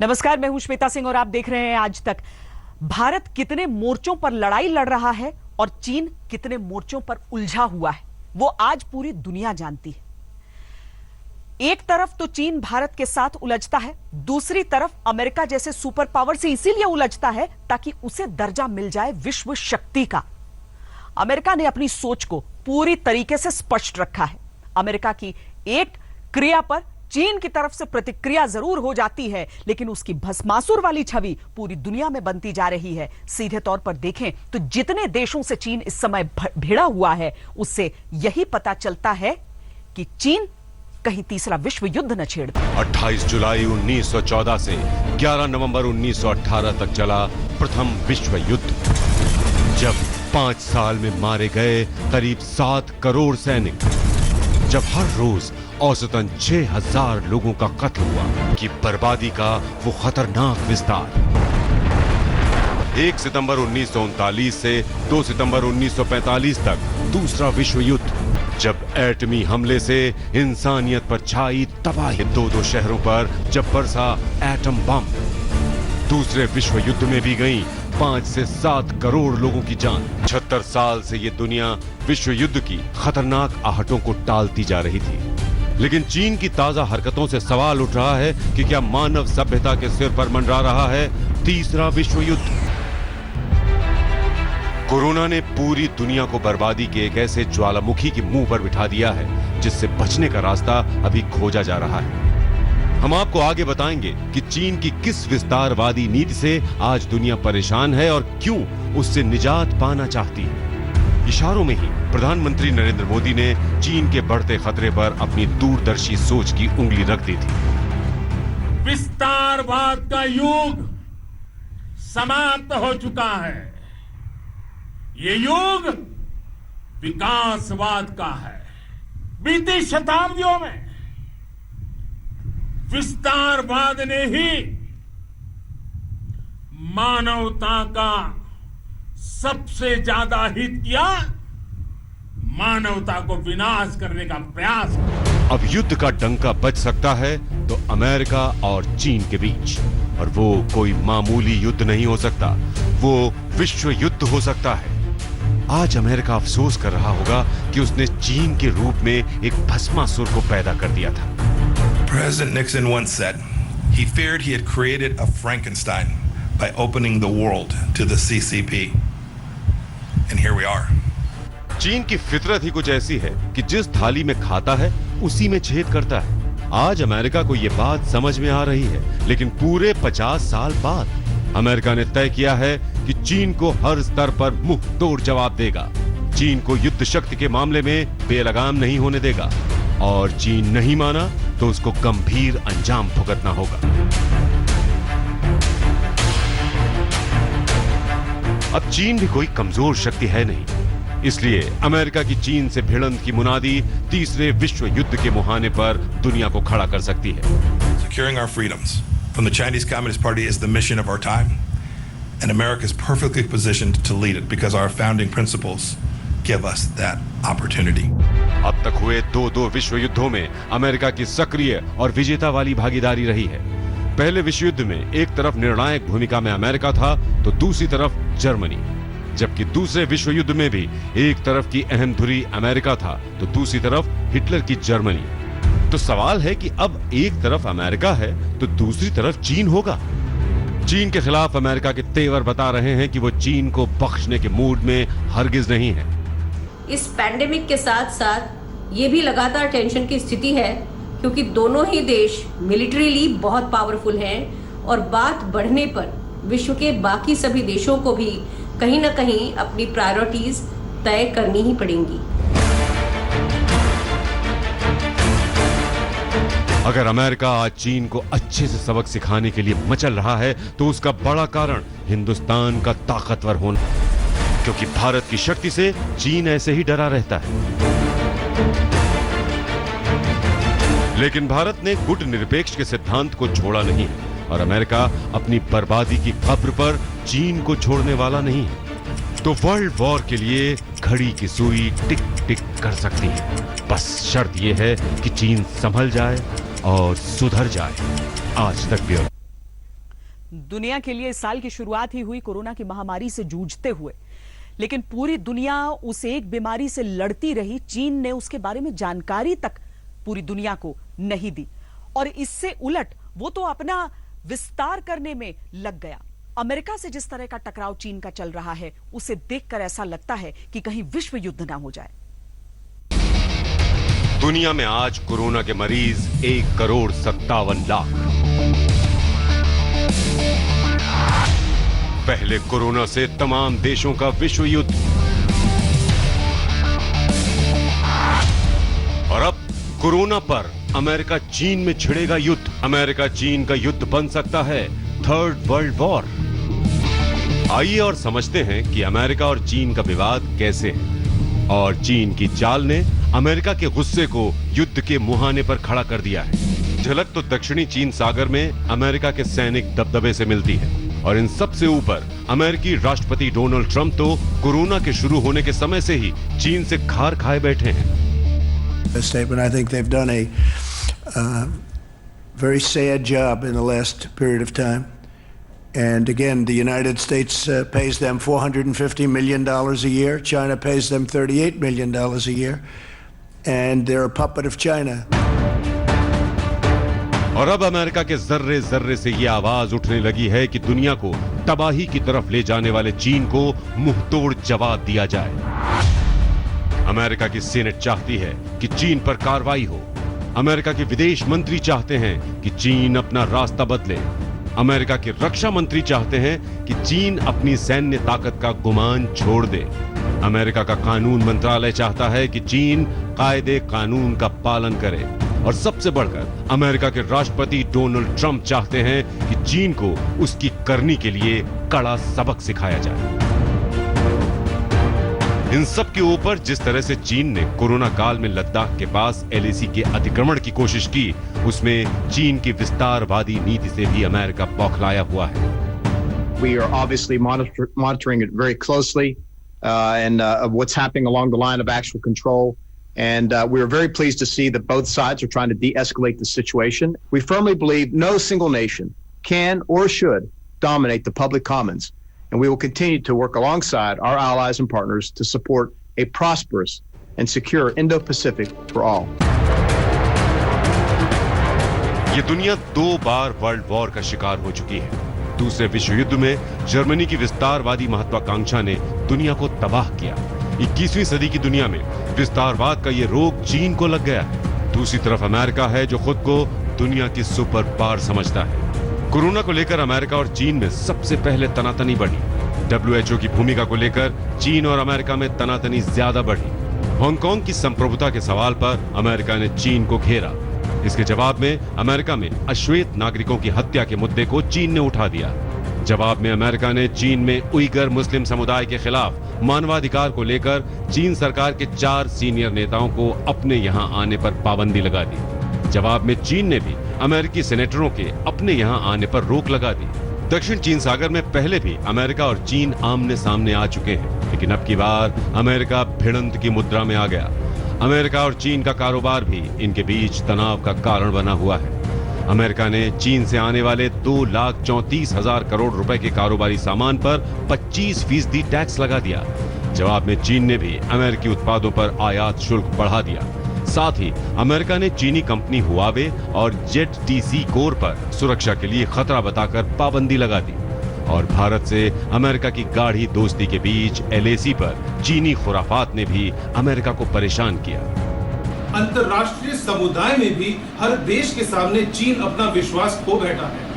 नमस्कार, मैं हूं श्वेता सिंह और आप देख रहे हैं आज तक। भारत कितने मोर्चों पर लड़ाई लड़ रहा है और चीन कितने मोर्चों पर उलझा हुआ है, वो आज पूरी दुनिया जानती है। एक तरफ तो चीन भारत के साथ उलझता है, दूसरी तरफ अमेरिका जैसे सुपर पावर से इसीलिए उलझता है ताकि उसे दर्जा मिल जाए विश्व शक्ति का। अमेरिका ने अपनी सोच को पूरी तरीके से स्पष्ट रखा है। अमेरिका की एक क्रिया पर चीन की तरफ से प्रतिक्रिया जरूर हो जाती है, लेकिन उसकी भस्मासुर वाली छवि पूरी दुनिया में बनती जा रही है। सीधे तौर पर देखें तो जितने देशों से चीन इस समय भिड़ा हुआ है, उससे यही पता चलता है कि चीन कहीं तीसरा विश्व युद्ध न छेड़ दे। 28 जुलाई 1914 से 11 नवंबर 1918 तक चला प्रथम विश्व युद्ध, जब 5 साल में मारे गए करीब 7 करोड़ सैनिक, जब हर रोज औसतन 6000 लोगों का कत्ल हुआ, कि बर्बादी का वो खतरनाक विस्तार। 1 सितंबर 1939 से 2 सितंबर 1945 तक दूसरा विश्व युद्ध, जब एटमी हमले से इंसानियत पर छाई तबाही, 2 शहरों पर जब बरसा एटम बम। दूसरे विश्व युद्ध में भी गई 5 से 7 करोड़ लोगों की जान। 76 साल से ये दुनिया विश्व युद्ध की खतरनाक आहटों को टालती जा रही थी, लेकिन चीन की ताजा हरकतों से सवाल उठ रहा है कि क्या मानव सभ्यता के सिर पर मंडरा रहा है तीसरा विश्व युद्ध। कोरोना ने पूरी दुनिया को बर्बादी के एक ऐसे ज्वालामुखी के मुंह पर बिठा दिया है जिससे बचने का रास्ता अभी खोजा जा रहा है। हम आपको आगे बताएंगे कि चीन की किस विस्तारवादी नीति से आज दुनिया परेशान है और क्यों उससे निजात पाना चाहती है। इशारों में ही प्रधानमंत्री नरेंद्र मोदी ने चीन के बढ़ते खतरे पर अपनी दूरदर्शी सोच की उंगली रख दी थी। विस्तारवाद का युग समाप्त हो चुका है। ये युग विकासवाद का है। बीती शताब्दियों में विस्तारवाद ने ही मानवता का सबसे ज्यादा हित किया, मानवता को विनाश करने का प्रयास। अब युद्ध का डंका बज सकता है तो अमेरिका और चीन के बीच, और वो कोई मामूली युद्ध नहीं हो सकता, वो विश्व युद्ध हो सकता है। आज अमेरिका अफसोस कर रहा होगा कि उसने चीन के रूप में एक भस्मासुर को पैदा कर दिया था। President Nixon once said he feared he had created a Frankenstein by opening the world to the CCP. And here we are. चीन की फितरत ही कुछ ऐसी है कि जिस थाली में खाता है उसी में छेद करता है। आज अमेरिका को यह बात समझ में आ रही है, लेकिन पूरे 50 साल बाद अमेरिका ने तय किया है कि चीन को हर स्तर पर मुंह तोड़ जवाब देगा। चीन को युद्ध शक्ति के मामले में बेलगाम नहीं होने देगा, और चीन नहीं माना तो उसको गंभीर अंजाम भुगतना होगा। अब चीन भी कोई कमजोर शक्ति है नहीं, इसलिए अमेरिका की चीन से भिड़ंत की मुनादी तीसरे विश्व युद्ध के मुहाने पर दुनिया को खड़ा कर सकती है। Securing our freedoms from the Chinese Communist Party is the mission of our time, and America is perfectly positioned to lead it because our founding principles give us that opportunity. अब तक हुए 2 विश्व युद्धों में अमेरिका की सक्रिय और विजेता वाली भागीदारी रही है। पहले विश्व युद्ध में एक तरफ निर्णायक भूमिका में अमेरिका था तो दूसरी तरफ जर्मनी, जबकि दूसरे विश्व युद्ध में भी एक तरफ की अहम धुरी अमेरिका था तो दूसरी तरफ हिटलर की जर्मनी। तो सवाल है कि अब एक तरफ अमेरिका है तो दूसरी तरफ चीन होगा। चीन के खिलाफ अमेरिका के तेवर बता रहे हैं कि वो चीन को बख्शने के मूड में हरगिज नहीं है। इस पैंडेमिक के साथ साथ ये भी लगातार टेंशन की स्थिति है, क्योंकि दोनों ही देश मिलिट्रीली बहुत पावरफुल हैं और बात बढ़ने पर विश्व के बाकी सभी देशों को भी कहीं ना कहीं अपनी प्रायोरिटीज तय करनी ही पड़ेंगी। अगर अमेरिका आज चीन को अच्छे से सबक सिखाने के लिए मचल रहा है तो उसका बड़ा कारण हिंदुस्तान का ताकतवर होना, क्योंकि भारत की शक्ति से चीन ऐसे ही डरा रहता है। लेकिन भारत ने गुट निरपेक्ष के सिद्धांत को छोड़ा नहीं है, और अमेरिका अपनी बर्बादी की कब्र पर चीन को छोड़ने वाला नहीं है। तो वर्ल्ड वॉर के लिए घड़ी की सुई टिक टिक कर सकती है, बस शर्त यह है कि चीन संभल जाए और सुधर जाए। आज तक ब्यूरो। दुनिया के लिए इस साल की शुरुआत ही हुई कोरोना की महामारी से जूझते हुए, लेकिन पूरी दुनिया उस एक बीमारी से लड़ती रही। चीन ने उसके बारे में जानकारी तक पूरी दुनिया को नहीं दी और इससे उलट वो तो अपना विस्तार करने में लग गया। अमेरिका से जिस तरह का टकराव चीन का चल रहा है, उसे देखकर ऐसा लगता है कि कहीं विश्व युद्ध ना हो जाए। दुनिया में आज कोरोना के मरीज 1,57,00,000। पहले कोरोना से तमाम देशों का विश्व युद्ध, और अब कोरोना पर अमेरिका चीन में छिड़ेगा युद्ध। अमेरिका चीन का युद्ध बन सकता है थर्ड वर्ल्ड वॉर। आइए और समझते हैं कि अमेरिका और चीन का विवाद कैसे है और चीन की चाल ने अमेरिका के गुस्से को युद्ध के मुहाने पर खड़ा कर दिया है। झलक तो दक्षिणी चीन सागर में अमेरिका के सैनिक दबदबे से मिलती है और इन सबसे ऊपर अमेरिकी राष्ट्रपति डोनाल्ड ट्रंप तो कोरोना के शुरू होने के समय से ही चीन से खार खाए बैठे हैं। Statement. I think they've done a very sad job in the last period of time. And again, the United States pays them $450 million a year. China pays them $38 million a year. And they're a puppet of China. और अब America के जर्रे जर्रे से ये आवाज उठने लगी है कि दुनिया को तबाही की तरफ ले जाने वाले चीन को मुंहतोड़ जवाब दिया जाए। अमेरिका की सीनेट चाहती है कि चीन पर कार्रवाई हो। अमेरिका के विदेश मंत्री चाहते हैं कि चीन अपना रास्ता बदले। अमेरिका के रक्षा मंत्री चाहते हैं कि चीन अपनी सैन्य ताकत का गुमान छोड़ दे। अमेरिका का कानून मंत्रालय चाहता है कि चीन कायदे कानून का पालन करे। और सबसे बढ़कर अमेरिका के राष्ट्रपति डोनाल्ड ट्रंप चाहते हैं कि चीन को उसकी करनी के लिए कड़ा सबक सिखाया जाए। इन सब के ऊपर जिस तरह से चीन ने कोरोना काल में लद्दाख के पास एलएसी के अतिक्रमण की कोशिश की, उसमें चीन की विस्तारवादी नीति से भी अमेरिका बौखलाया हुआ है। We are obviously monitoring it very closely and of what's happening along the line of actual control. And we are very pleased to see that both sides are trying to de-escalate the situation. We firmly believe no single nation can or should dominate the public commons. And we will continue to work alongside our allies and partners to support a prosperous and secure Indo-Pacific for all. ये दुनिया 2 बार world war का शिकार हो चुकी है। दूसरे विश्व युद्ध में जर्मनी की विस्तारवादी महत्वाकांक्षा ने दुनिया को तबाह किया। 21वीं सदी की दुनिया में विस्तारवाद का ये रोग चीन को लग गया है। दूसरी तरफ अमेरिका है जो खुद को दुनिया की सुपर पावर समझता है। कोरोना को लेकर अमेरिका और चीन में सबसे पहले तनातनी बढ़ी। WHO की भूमिका को लेकर चीन और अमेरिका में तनातनी ज्यादा बढ़ी। हांगकांग की संप्रभुता के सवाल पर अमेरिका ने चीन को घेरा। इसके जवाब में अमेरिका में अश्वेत नागरिकों की हत्या के मुद्दे को चीन ने उठा दिया। जवाब में अमेरिका ने चीन में उइगर मुस्लिम समुदाय के खिलाफ मानवाधिकार को लेकर चीन सरकार के 4 सीनियर नेताओं को अपने यहां आने पर पाबंदी लगा दी। जवाब में चीन ने भी अमेरिकी सेनेटरों के अपने यहां आने पर रोक लगा दी। दक्षिण चीन सागर में पहले भी अमेरिका और चीन आमने सामने आ चुके हैं, लेकिन अब की बार अमेरिका भिड़ंत की मुद्रा में आ गया। अमेरिका और चीन का कारोबार भी इनके बीच तनाव का कारण बना हुआ है। अमेरिका ने चीन से आने वाले 2,34,000 करोड़ रुपए के कारोबारी सामान पर 25% टैक्स लगा दिया। जवाब में चीन ने भी अमेरिकी उत्पादों पर आयात शुल्क बढ़ा दिया। साथ ही अमेरिका ने चीनी कंपनी हुआवे और ZTC कोर पर सुरक्षा के लिए खतरा बताकर पाबंदी लगा दी। और भारत से अमेरिका की गाढ़ी दोस्ती के बीच LAC पर चीनी खुराफात ने भी अमेरिका को परेशान किया। अंतर्राष्ट्रीय समुदाय में भी हर देश के सामने चीन अपना विश्वास खो बैठा है।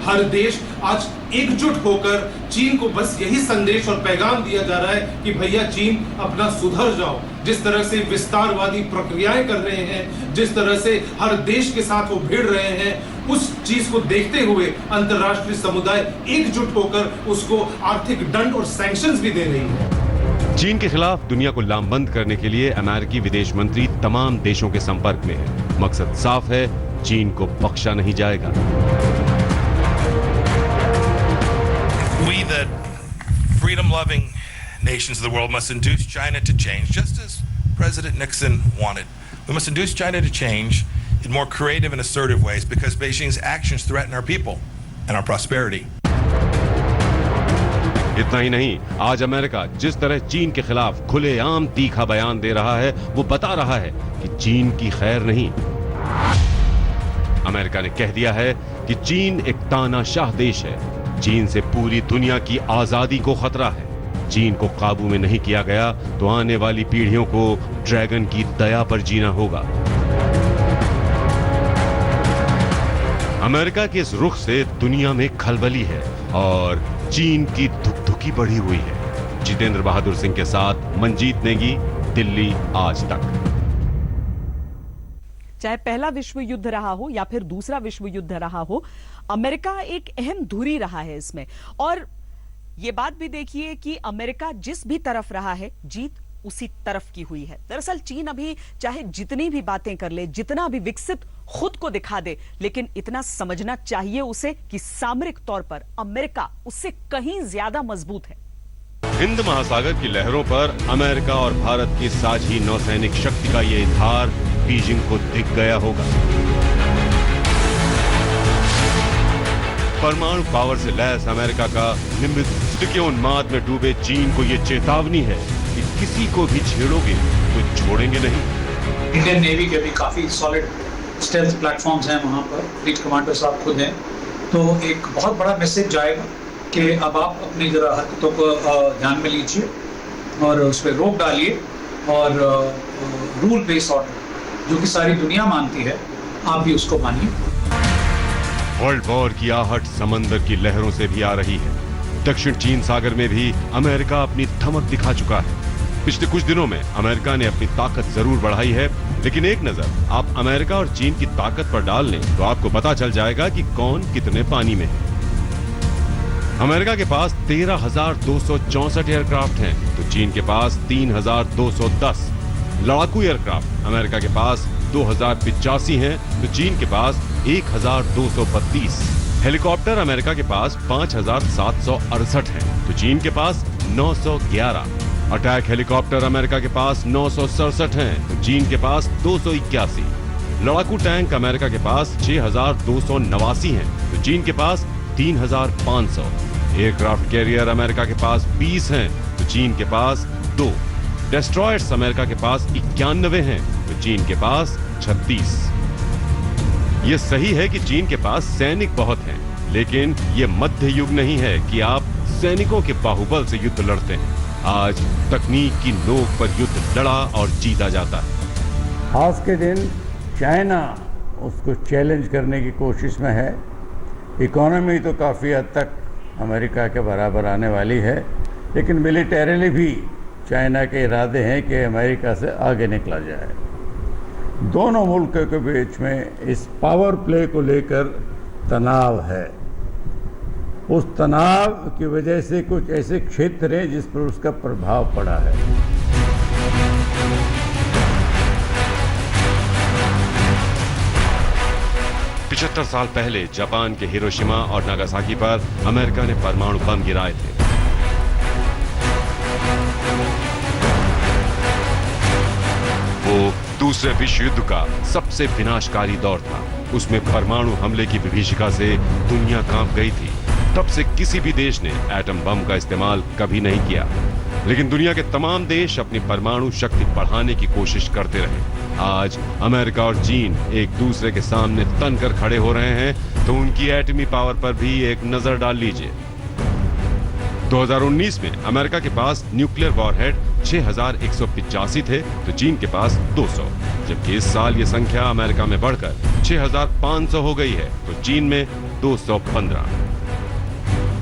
हर देश आज एकजुट होकर चीन को बस यही संदेश और पैगाम दिया जा रहा है कि भैया चीन अपना सुधर जाओ। जिस तरह से विस्तारवादी प्रक्रियाएं कर रहे हैं, जिस तरह से हर देश के साथ वो भिड़ रहे हैं, उस चीज को देखते हुए अंतर्राष्ट्रीय समुदाय एकजुट होकर उसको आर्थिक दंड और सैंक्शंस भी दे रही है। चीन के खिलाफ दुनिया को लामबंद करने के लिए अमेरिकी विदेश मंत्री तमाम देशों के संपर्क में है। मकसद साफ है, चीन को बख्शा नहीं जाएगा। We, the freedom-loving nations of the world, must induce China to change, just as President Nixon wanted. We must induce China to change in more creative and assertive ways because Beijing's actions threaten our people and our prosperity. इतना ही नहीं, आज America जिस तरह चीन के खिलाफ खुलेआम तीखा बयान दे रहा है, वो बता रहा है कि चीन की खैर नहीं। अमेरिका ने कह दिया है कि चीन एक तानाशाह देश है। चीन से पूरी दुनिया की आजादी को खतरा है। चीन को काबू में नहीं किया गया तो आने वाली पीढ़ियों को ड्रैगन की दया पर जीना होगा। अमेरिका के इस रुख से दुनिया में खलबली है और चीन की धुकधुकी बढ़ी हुई है। जितेंद्र बहादुर सिंह के साथ मंजीत नेगी, दिल्ली आज तक। चाहे पहला विश्व युद्ध रहा हो या फिर दूसरा विश्व युद्ध रहा हो, अमेरिका एक अहम धुरी रहा है इसमें। और ये बात भी देखिए कि अमेरिका जिस भी तरफ रहा है, जीत उसी तरफ की हुई है। दरअसल चीन अभी चाहे जितनी भी बातें कर ले, जितना भी विकसित खुद को दिखा दे, लेकिन इतना समझना चाहिए उसे कि सामरिक तौर पर अमेरिका उससे कहीं ज्यादा मजबूत है। हिंद महासागर की लहरों पर अमेरिका और भारत की साझी नौसैनिक शक्ति का ये इजहार बीजिंग को दिख गया होगा। परमाणु पावर से लैस अमेरिका का निमित्त के उन्माद में डूबे चीन को ये चेतावनी है कि किसी को भी छेड़ोगे तो छोड़ेंगे नहीं। इंडियन नेवी के भी काफी सॉलिड स्टेल्थ प्लेटफॉर्म्स हैं वहां पर, फ्लीट कमांडर साहब खुद हैं, तो एक बहुत बड़ा मैसेज जाएगा कि अब आप अपनी जरा हरकतों को ध्यान में लीजिए और उस पर रोक डालिए और रूल बेस्ड ऑर्डर जो कि सारी दुनिया मानती है, आप भी उसको मानिए। वर्ल्ड वॉर की आहट समंदर की लहरों से भी आ रही है। दक्षिण चीन सागर में भी अमेरिका अपनी धमक दिखा चुका है। पिछले कुछ दिनों में अमेरिका ने अपनी ताकत जरूर बढ़ाई है, लेकिन एक नजर आप अमेरिका और चीन की ताकत पर डाल लें तो आपको पता चल जाएगा कि कौन कितने पानी में है। अमेरिका के पास 13,264 एयरक्राफ्ट हैं, तो चीन के पास 3,210। लड़ाकू एयरक्राफ्ट अमेरिका के पास 2,085 हैं, तो चीन के पास 1,232। हेलीकॉप्टर अमेरिका के पास 5,768 हैं, तो चीन के पास 911। अटैक हेलीकॉप्टर अमेरिका के पास 967 हैं, तो चीन के पास 281। लड़ाकू टैंक अमेरिका के पास 6,289 हैं, तो चीन के पास 3,500। एयरक्राफ्ट कैरियर अमेरिका के पास 20 हैं, तो चीन के पास 2। डेस्ट्रॉयर्स अमेरिका के पास 91 हैं, तो चीन के पास 36। ये सही है कि चीन के पास सैनिक बहुत हैं, लेकिन ये मध्य युग नहीं है कि आप सैनिकों के बाहुबल से युद्ध लड़ते हैं। आज तकनीक की नोक पर युद्ध लड़ा और जीता जाता है। आज के दिन चाइना उसको चैलेंज करने की कोशिश में है। इकोनॉमी तो काफ़ी हद तक अमेरिका के बराबर आने वाली है, लेकिन मिलिटरीली भी चाइना के इरादे हैं कि अमेरिका से आगे निकला जाए। दोनों मुल्कों के बीच में इस पावर प्ले को लेकर तनाव है। उस तनाव की वजह से कुछ ऐसे क्षेत्र हैं जिस पर उसका प्रभाव पड़ा है। पिछहत्तर साल पहले जापान के हिरोशिमा और नागासाकी पर अमेरिका ने परमाणु बम गिराए थे। वो दूसरे विश्व युद्ध का सबसे विनाशकारी दौर था। उसमें परमाणु हमले की विभीषिका से दुनिया कांप गई थी। तब से किसी भी देश ने एटम बम का इस्तेमाल कभी नहीं किया, लेकिन दुनिया के तमाम देश अपनी परमाणु शक्ति बढ़ाने की कोशिश करते रहे। आज अमेरिका और चीन एक दूसरे के सामने तनकर खड़े हो रहे हैं, तो उनकी एटमी पावर पर भी एक नजर डाल लीजिए। 2019 में अमेरिका के पास न्यूक्लियर वॉरहेड 6,185 थे, तो चीन के पास 200, जबकि इस साल ये संख्या अमेरिका में बढ़कर 6,500 हो गई है, तो चीन में 215।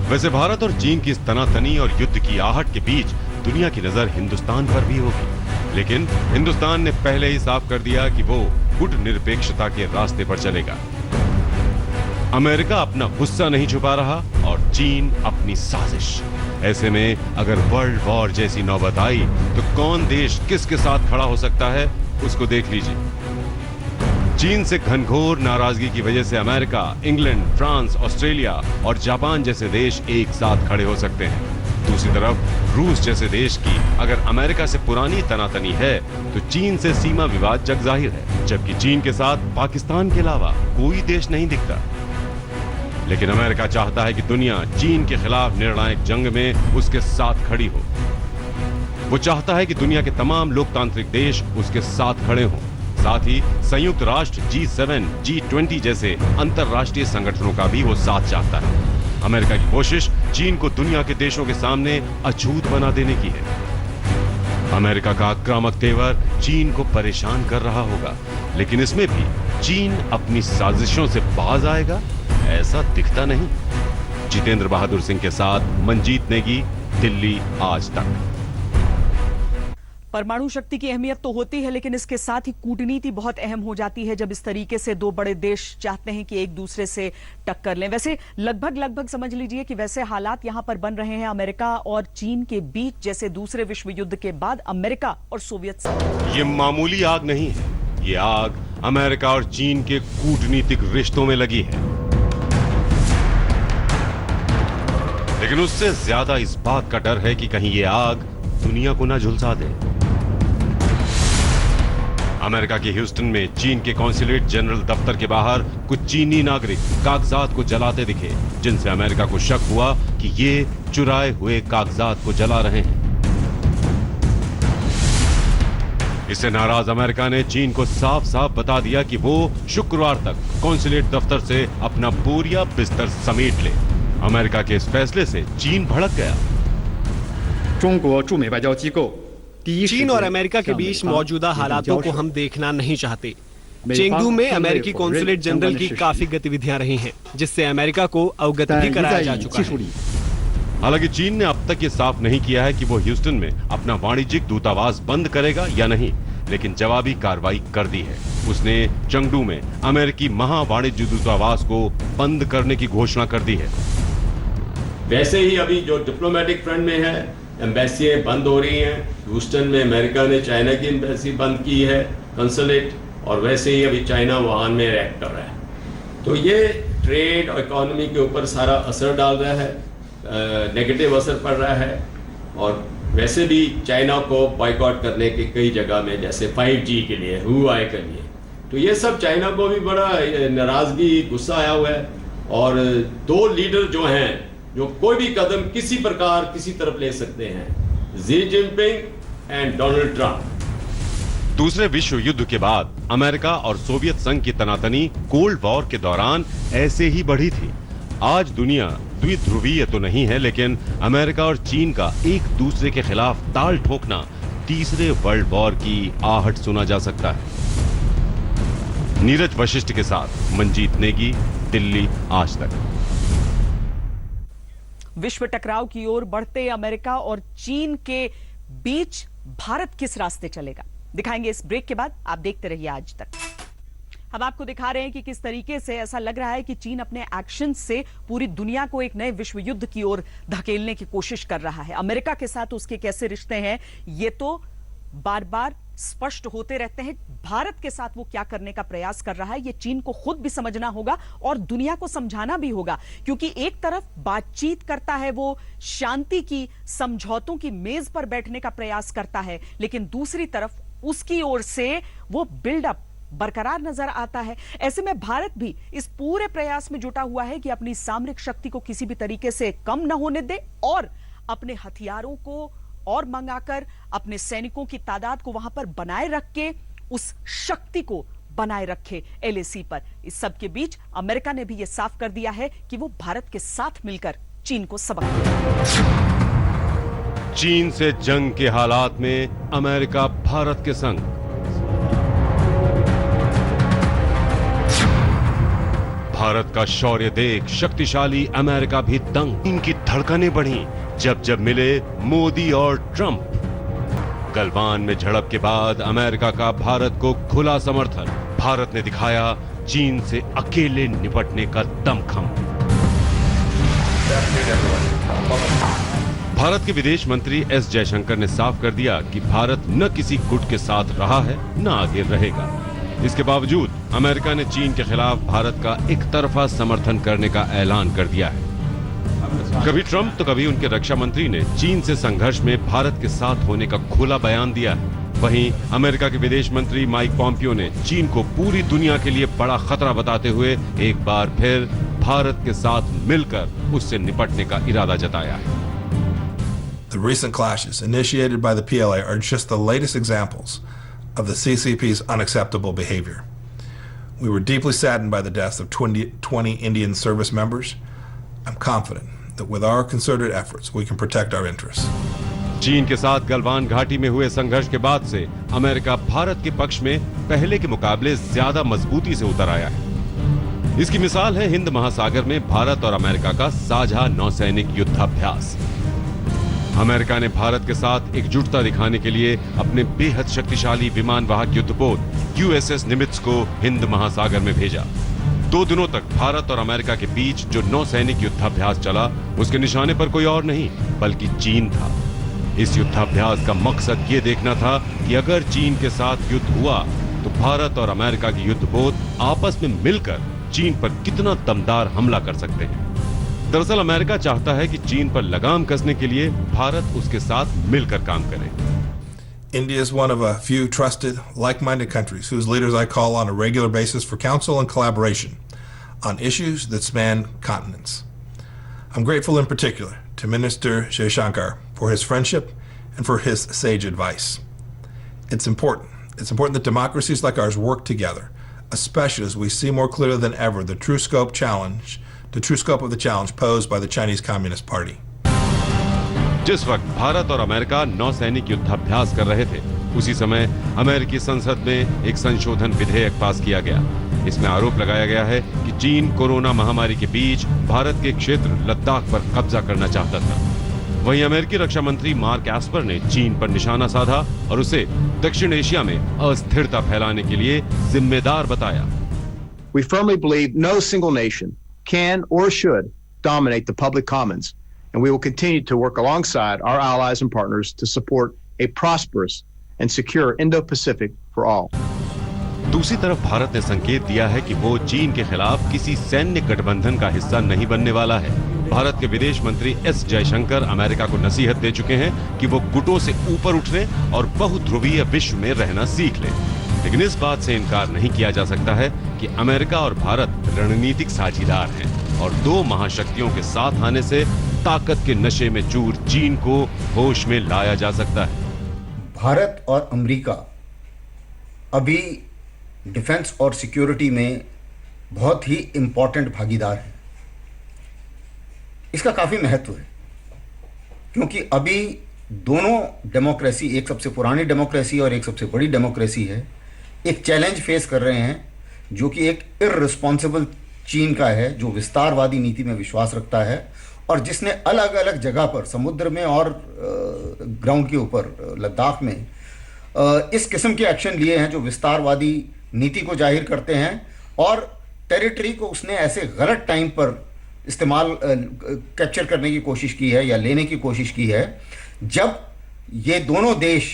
वैसे भारत और चीन की इस तनातनी और युद्ध की आहट के बीच दुनिया की नजर हिंदुस्तान पर भी होगी, लेकिन हिंदुस्तान ने पहले ही साफ कर दिया कि वो गुटनिरपेक्षता के रास्ते पर चलेगा। अमेरिका अपना गुस्सा नहीं छुपा रहा और चीन अपनी साजिश। ऐसे में अगर वर्ल्ड वॉर जैसी नौबत आई तो कौन देश किसके साथ खड़ा हो सकता है, उसको देख लीजिए। चीन से घनघोर नाराजगी की वजह से अमेरिका, इंग्लैंड, फ्रांस, ऑस्ट्रेलिया और जापान जैसे देश एक साथ खड़े हो सकते हैं। दूसरी तरफ रूस जैसे देश की अगर अमेरिका से पुरानी तनातनी है तो चीन से सीमा विवाद जग जाहिर है, जबकि चीन के साथ पाकिस्तान के अलावा कोई देश नहीं दिखता। लेकिन अमेरिका चाहता है कि दुनिया चीन के खिलाफ निर्णायक जंग में उसके साथ खड़ी हो। वो चाहता है कि दुनिया के तमाम लोकतांत्रिक देश उसके साथ खड़े हों। साथ ही संयुक्त राष्ट्र G7, G20 जैसे अंतरराष्ट्रीय संगठनों का भी वो साथ चाहता है। अमेरिका की कोशिश चीन को दुनिया के देशों के सामने अछूत बना देने की है। अमेरिका का आक्रामक तेवर चीन को परेशान कर रहा होगा, लेकिन इसमें भी चीन अपनी साजिशों से बाज आएगा ऐसा दिखता नहीं। जितेंद्र बहादुर सिंह के साथ मंजीत नेगी, दिल्ली आज तक। परमाणु शक्ति की अहमियत तो होती है, लेकिन इसके साथ ही कूटनीति बहुत अहम हो जाती है जब इस तरीके से दो बड़े देश चाहते हैं कि एक दूसरे से टक्कर लें। वैसे लगभग समझ लीजिए कि वैसे हालात यहां पर बन रहे हैं अमेरिका और चीन के बीच जैसे दूसरे विश्व युद्ध के बाद अमेरिका और सोवियत संघ। ये मामूली आग नहीं है, ये आग अमेरिका और चीन के कूटनीतिक रिश्तों में लगी है। लेकिन उससे ज्यादा इस बात का डर है कि कहीं ये आग दुनिया को ना झुलसा दे। अमेरिका के ह्यूस्टन में चीन के कॉन्सुलेट जनरल दफ्तर के बाहर कुछ चीनी नागरिक कागजात को जलाते दिखे, जिनसे अमेरिका को शक हुआ कि ये चुराए हुए कागजात को जला रहे हैं। इससे नाराज अमेरिका ने चीन को साफ साफ बता दिया कि वो शुक्रवार तक कॉन्सुलेट दफ्तर से अपना बोरिया बिस्तर समेट ले। अमेरिका के इस फैसले से चीन भड़क गया। चीन और अमेरिका के बीच मौजूदा हालातों को हम देखना नहीं चाहते। चेंगडू में अमेरिकी कॉन्सुलेट जनरल की काफी गतिविधियां रही हैं, जिससे अमेरिका को अवगत भी कराया जा चुका है। हालांकि चीन ने अब तक ये साफ नहीं किया है कि वो ह्यूस्टन में अपना वाणिज्यिक दूतावास बंद करेगा या नहीं, लेकिन जवाबी कार्रवाई कर दी है। उसने चेंगडू में अमेरिकी महावाणिज्य दूतावास को बंद करने की घोषणा कर दी है। वैसे ही अभी जो डिप्लोमेटिक फ्रंट में है, एम्बेसियां बंद हो रही हैं। ह्यूस्टन में अमेरिका ने चाइना की एम्बेसी बंद की है, कंसुलेट, और वैसे ही अभी चाइना वुहान में रिएक्ट कर रहा है। तो ये ट्रेड और इकोनॉमी के ऊपर सारा असर डाल रहा है, नेगेटिव असर पड़ रहा है। और वैसे भी चाइना को बॉयकॉट करने की कई जगह में, जैसे 5G के लिए, हुआई के लिए, तो ये सब चाइना को भी बड़ा नाराजगी, गुस्सा आया हुआ है। और दो लीडर जो हैं जो कोई भी कदम किसी प्रकार किसी तरफ ले सकते हैं, Xi Jinping and Donald Trump. दूसरे विश्व युद्ध के बाद अमेरिका और सोवियत संघ की तनातनी कोल्ड वॉर के दौरान ऐसे ही बढ़ी थी। आज दुनिया द्विध्रुवीय तो नहीं है, लेकिन अमेरिका और चीन का एक दूसरे के खिलाफ ताल ठोकना तीसरे वर्ल्ड वॉर की आहट सुना जा सकता है। नीरज वशिष्ठ के साथ मंजीत नेगी, दिल्ली आज तक। विश्व टकराव की ओर बढ़ते अमेरिका और चीन के बीच भारत किस रास्ते चलेगा, दिखाएंगे इस ब्रेक के बाद। आप देखते रहिए आज तक। हम आपको दिखा रहे हैं कि किस तरीके से ऐसा लग रहा है कि चीन अपने एक्शन से पूरी दुनिया को एक नए विश्व युद्ध की ओर धकेलने की कोशिश कर रहा है। अमेरिका के साथ उसके कैसे रिश्ते हैं ये तो बार बार स्पष्ट होते रहते हैं। भारत के साथ वो क्या करने का प्रयास कर रहा है ये चीन को खुद भी समझना होगा और दुनिया को समझाना भी होगा, क्योंकि एक तरफ बातचीत करता है, वो शांति की, समझौतों की मेज पर बैठने का प्रयास करता है, लेकिन दूसरी तरफ उसकी ओर से वो बिल्डअप बरकरार नजर आता है। ऐसे में भारत भी इस पूरे प्रयास में जुटा हुआ है कि अपनी सामरिक शक्ति को किसी भी तरीके से कम न होने दे और अपने हथियारों को और मंगाकर अपने सैनिकों की तादाद को वहां पर बनाए रख के उस शक्ति को बनाए रखे LAC पर। इस सब के बीच अमेरिका ने भी यह साफ कर दिया है कि वो भारत के साथ मिलकर चीन को सबक देगा। चीन से जंग के हालात में अमेरिका भारत के संग। भारत का शौर्य देख शक्तिशाली अमेरिका भी दंग। इनकी धड़कनें बढ़ी जब जब मिले मोदी और ट्रंप। गलवान में झड़प के बाद अमेरिका का भारत को खुला समर्थन। भारत ने दिखाया चीन से अकेले निपटने का दमखम। भारत के विदेश मंत्री एस जयशंकर ने साफ कर दिया कि भारत न किसी गुट के साथ रहा है न आगे रहेगा। इसके बावजूद अमेरिका ने चीन के खिलाफ भारत का एक तरफा समर्थन करने का ऐलान कर दिया है। कभी ट्रंप तो कभी उनके रक्षा मंत्री ने चीन से संघर्ष में भारत के साथ होने का खुला बयान दिया है। वहीं अमेरिका के विदेश मंत्री माइक पॉम्पियो ने चीन को पूरी दुनिया के लिए बड़ा खतरा बताते हुए एक बार फिर भारत के साथ मिलकर उससे निपटने का इरादा जताया है। The recent clashes initiated by the PLA are just the latest examples of the CCP's unacceptable behavior. We were deeply saddened by the deaths of 20 Indian service members. I'm confident that with our concerted efforts, we can protect our interests. चीन के साथ गलवान घाटी में हुए संघर्ष के बाद से अमेरिका भारत के पक्ष में पहले के मुकाबले ज्यादा मजबूती से उतर आया है। इसकी मिसाल है हिंद महासागर में भारत और अमेरिका का साझा नौसैनिक युद्धाभ्यास। अमेरिका ने भारत के साथ एकजुटता दिखाने के लिए अपने बेहद शक्तिशाली विमान वाहक युद्धपोत USS निमित्ज को हिंद महासागर में भेजा। 2 दिनों तक भारत और अमेरिका के बीच जो नौसैनिक युद्धाभ्यास चला, उसके निशाने पर कोई और नहीं बल्कि चीन था। इस युद्धाभ्यास का मकसद ये देखना था कि अगर चीन के साथ युद्ध हुआ तो भारत और अमेरिका के युद्धपोत आपस में मिलकर चीन पर कितना दमदार हमला कर सकते हैं। दरअसल अमेरिका चाहता है कि चीन पर लगाम कसने के लिए भारत उसके साथ मिलकर काम करे। India is one of a few trusted, like-minded countries whose leaders I call on a regular basis for counsel and collaboration on issues that span continents. I'm grateful in particular to Minister Jaishankar for his friendship and for his sage advice. It's important that democracies like ours work together, especially as we see more clearly than ever the true scope of the challenge posed by the Chinese Communist Party. जिस वक्त भारत और America नौसैनिक युद्धाभ्यास कर रहे थे, उसी समय अमेरिकी संसद में एक संशोधन विधेयक पास किया गया। इसमें आरोप लगाया गया है कि चीन कोरोना महामारी के बीच भारत के क्षेत्र लद्दाख पर कब्जा करना चाहता था। वहीं अमेरिकी रक्षा मंत्री मार्क एस्पर ने चीन पर निशाना साधा और उसे दक्षिण एशिया में अस्थिरता फैलाने के लिए जिम्मेदार बताया। We firmly believe no single nation can or should dominate the public commons, and we will continue to work alongside our allies and partners to support a prosperous and secure Indo-Pacific for all. दूसरी तरफ भारत ने संकेत दिया है कि वो चीन के खिलाफ किसी सैन्य गठबंधन का हिस्सा नहीं बनने वाला है। भारत के विदेश मंत्री एस जयशंकर अमेरिका को नसीहत दे चुके हैं कि वो गुटों से ऊपर उठने और बहुध्रुवीय विश्व में रहना सीख ले। लेकिन इस बात से इनकार नहीं किया जा सकता है कि अमेरिका और भारत रणनीतिक साझीदार हैं और 2 महाशक्तियों के साथ आने से ताकत के नशे में चूर चीन को होश में लाया जा सकता है। भारत और अमेरिका अभी डिफेंस और सिक्योरिटी में बहुत ही इंपॉर्टेंट भागीदार हैं। इसका काफी महत्व है क्योंकि अभी दोनों डेमोक्रेसी, एक सबसे पुरानी डेमोक्रेसी और एक सबसे बड़ी डेमोक्रेसी है, एक चैलेंज फेस कर रहे हैं जो कि एक इररिस्पॉन्सिबल चीन का है, जो विस्तारवादी नीति में विश्वास रखता है और जिसने अलग अलग जगह पर समुद्र में और ग्राउंड के ऊपर लद्दाख में इस किस्म के एक्शन लिए हैं जो विस्तारवादी नीति को जाहिर करते हैं और टेरिटरी को उसने ऐसे गलत टाइम पर इस्तेमाल कैप्चर करने की कोशिश की है या लेने की कोशिश की है जब ये दोनों देश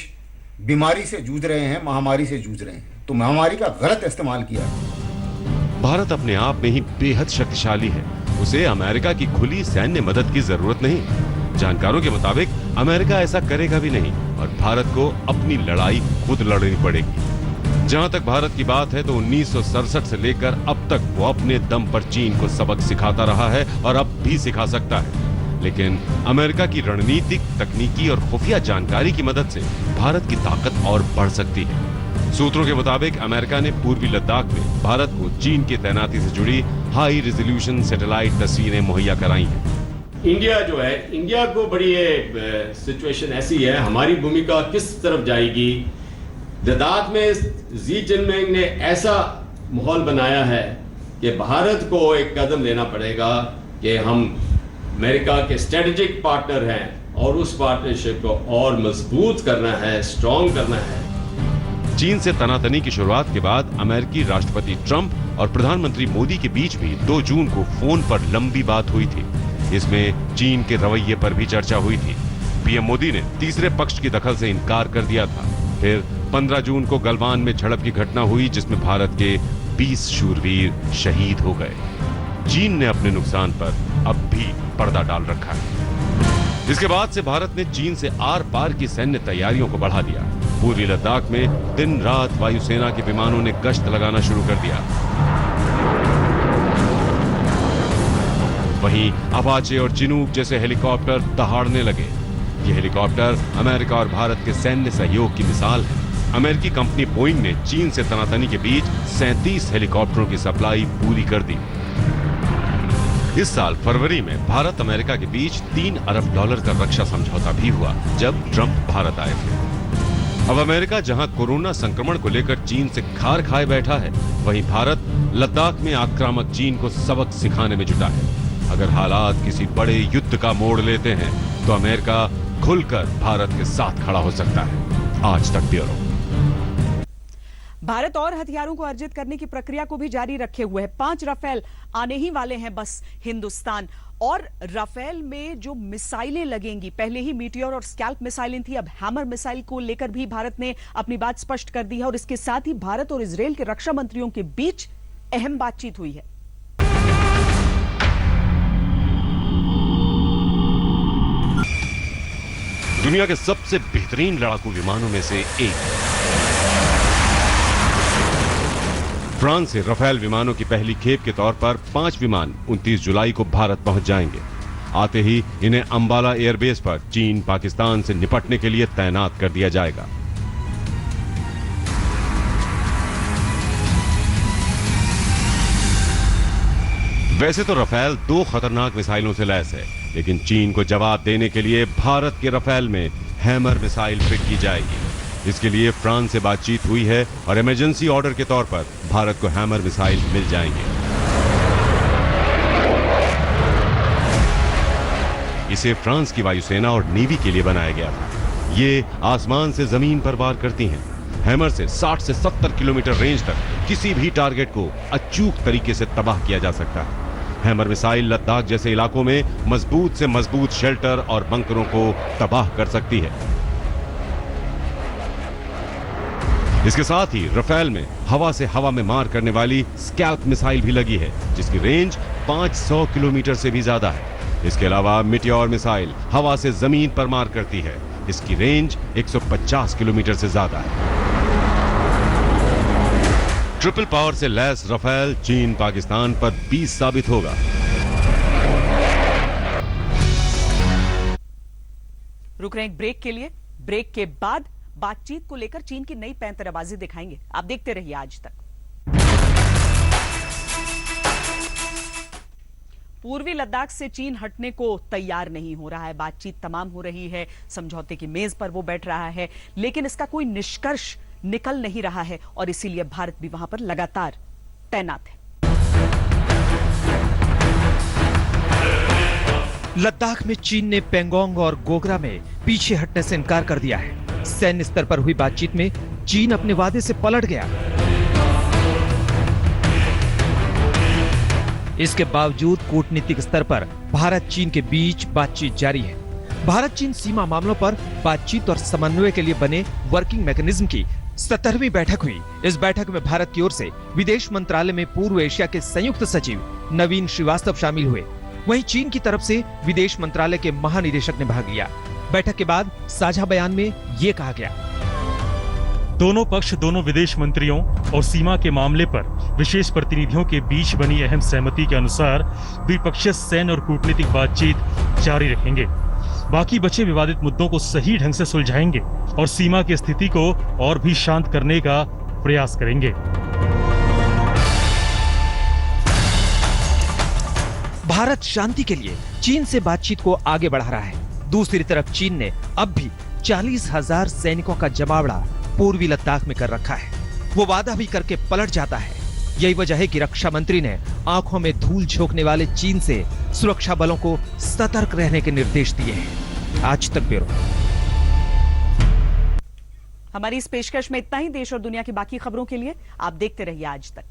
बीमारी से जूझ रहे हैं, महामारी से जूझ रहे हैं, तो महामारी का गलत इस्तेमाल किया है। भारत अपने आप में ही बेहद शक्तिशाली है, उसे अमेरिका की खुली सैन्य मदद की जरूरत नहीं। जानकारों के मुताबिक अमेरिका ऐसा करेगा भी नहीं और भारत को अपनी लड़ाई खुद लड़नी पड़ेगी। जहां तक भारत की बात है तो 1967 से लेकर अब तक वो अपने दम पर चीन को सबक सिखाता रहा है और अब भी सिखा सकता है। लेकिन अमेरिका की रणनीतिक, तकनीकी और खुफिया जानकारी की मदद से भारत की ताकत और बढ़ सकती है। सूत्रों के मुताबिक अमेरिका ने पूर्वी लद्दाख में भारत को चीन की तैनाती से जुड़ी हाई रेजोल्यूशन सैटेलाइट तस्वीरें मुहैया कराई हैं। इंडिया जो है, इंडिया को बड़ी सिचुएशन ऐसी है, हमारी भूमिका किस तरफ जाएगी। लद्दाख में जी जिनपिंग ने ऐसा माहौल बनाया है कि भारत को एक कदम लेना पड़ेगा कि हम अमेरिका के स्ट्रेटेजिक पार्टनर हैं और उस पार्टनरशिप को और मजबूत करना है, स्ट्रॉन्ग करना है। चीन से तनातनी की शुरुआत के बाद अमेरिकी राष्ट्रपति ट्रंप और प्रधानमंत्री मोदी के बीच भी 2 जून को फोन पर लंबी बात हुई थी। इसमें चीन के रवैये पर भी चर्चा हुई थी। पीएम मोदी ने तीसरे पक्ष की दखल से इनकार कर दिया था। फिर 15 जून को गलवान में झड़प की घटना हुई जिसमें भारत के 20 शूरवीर शहीद हो गए। चीन ने अपने नुकसान पर अब भी पर्दा डाल रखा है। इसके बाद से भारत ने चीन से आर पार की सैन्य तैयारियों को बढ़ा दिया। पूर्वी लद्दाख में दिन रात वायुसेना के विमानों ने गश्त लगाना शुरू कर दिया। वहीं अपाचे और चिनूक जैसे हेलीकॉप्टर दहाड़ने लगे। ये हेलीकॉप्टर अमेरिका और भारत के सैन्य सहयोग की मिसाल है। अमेरिकी कंपनी बोइंग ने चीन से तनातनी के बीच 37 हेलीकॉप्टरों की सप्लाई पूरी कर दी। इस साल फरवरी में भारत अमेरिका के बीच $3 अरब का रक्षा समझौता भी हुआ, जब ट्रंप भारत आए थे। अब अमेरिका जहां कोरोना संक्रमण को लेकर चीन से खार खाए बैठा है, वहीं भारत लद्दाख में आक्रामक चीन को सबक सिखाने में जुटा है। अगर हालात किसी बड़े युद्ध का मोड़ लेते हैं तो अमेरिका खुलकर भारत के साथ खड़ा हो सकता है। आज तक ब्यूरो। भारत और हथियारों को अर्जित करने की प्रक्रिया को भी जारी रखे हुए है। 5 राफेल आने ही वाले हैं बस हिंदुस्तान। और राफेल में जो मिसाइलें लगेंगी, पहले ही मीटियोर और स्कैल्प मिसाइलें थी, अब हैमर मिसाइल को लेकर भी भारत ने अपनी बात स्पष्ट कर दी है। और इसके साथ ही भारत और इजरायल के रक्षा मंत्रियों के बीच अहम बातचीत हुई है। दुनिया के सबसे बेहतरीन लड़ाकू विमानों में से एक फ्रांस से राफेल विमानों की पहली खेप के तौर पर 5 विमान 29 जुलाई को भारत पहुंच जाएंगे। आते ही इन्हें अंबाला एयरबेस पर चीन पाकिस्तान से निपटने के लिए तैनात कर दिया जाएगा। वैसे तो राफेल 2 खतरनाक मिसाइलों से लैस है, लेकिन चीन को जवाब देने के लिए भारत के राफेल में हैमर मिसाइल फिट की जाएगी। इसके लिए फ्रांस से बातचीत हुई है और इमरजेंसी ऑर्डर के तौर पर भारत को हैमर मिसाइल मिल जाएंगे। इसे फ्रांस की वायुसेना और नेवी के लिए बनाया गया था। ये आसमान से जमीन पर वार करती हैं। हैमर से 60 से 70 किलोमीटर रेंज तक किसी भी टारगेट को अचूक तरीके से तबाह किया जा सकता है। हैमर मिसाइल लद्दाख जैसे इलाकों में मजबूत से मजबूत शेल्टर और बंकरों को तबाह कर सकती है। इसके साथ ही राफेल में हवा से हवा में मार करने वाली स्कैल्प मिसाइल भी लगी है, जिसकी रेंज 500 किलोमीटर से भी ज्यादा है। इसके अलावा मीटियोर मिसाइल हवा से जमीन पर मार करती है। इसकी रेंज 150 किलोमीटर से ज्यादा है। ट्रिपल पावर से लैस राफेल चीन पाकिस्तान पर 20 साबित होगा। रुक रहे हैं एक ब्रेक के लिए। ब्रेक के बाद बातचीत को लेकर चीन की नई पैंतराबाजी दिखाएंगे। आप देखते रहिए आज तक। पूर्वी लद्दाख से चीन हटने को तैयार नहीं हो रहा है। बातचीत तमाम हो रही है, समझौते की मेज पर वो बैठ रहा है, लेकिन इसका कोई निष्कर्ष निकल नहीं रहा है और इसीलिए भारत भी वहां पर लगातार तैनात है। लद्दाख में चीन ने पेंगोंग और गोगरा में पीछे हटने से इनकार कर दिया है। सैन्य स्तर पर हुई बातचीत में चीन अपने वादे से पलट गया। इसके बावजूद कूटनीतिक स्तर पर भारत चीन के बीच बातचीत जारी है। भारत चीन सीमा मामलों पर बातचीत और समन्वय के लिए बने वर्किंग मैकेनिज्म की 17वीं बैठक हुई। इस बैठक में भारत की ओर से विदेश मंत्रालय में पूर्व एशिया के संयुक्त सचिव नवीन श्रीवास्तव शामिल हुए। वहीं चीन की तरफ से विदेश मंत्रालय के महानिदेशक ने भाग लिया। बैठक के बाद साझा बयान में ये कहा गया, दोनों पक्ष दोनों विदेश मंत्रियों और सीमा के मामले पर विशेष प्रतिनिधियों के बीच बनी अहम सहमति के अनुसार द्विपक्षीय सैन्य और कूटनीतिक बातचीत जारी रखेंगे। बाकी बचे विवादित मुद्दों को सही ढंग से सुलझाएंगे और सीमा की स्थिति को और भी शांत करने का प्रयास करेंगे। भारत शांति के लिए चीन से बातचीत को आगे बढ़ा रहा है। दूसरी तरफ चीन ने अब भी 40,000 सैनिकों का जमावड़ा पूर्वी लद्दाख में कर रखा है। वो वादा भी करके पलट जाता है। यही वजह है कि रक्षा मंत्री ने आंखों में धूल झोंकने वाले चीन से सुरक्षा बलों को सतर्क रहने के निर्देश दिए हैं। आज तक ब्यूरो। हमारी इस पेशकश में इतना ही। देश और दुनिया की बाकी खबरों के लिए आप देखते रहिए आज तक।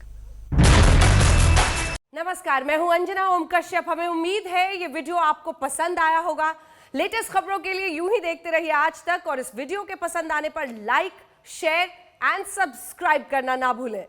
नमस्कार, मैं हूं अंजना ओम कश्यप। हमें उम्मीद है ये वीडियो आपको पसंद आया होगा। लेटेस्ट खबरों के लिए यूं ही देखते रहिए आज तक और इस वीडियो के पसंद आने पर लाइक, शेयर एंड सब्सक्राइब करना ना भूलें।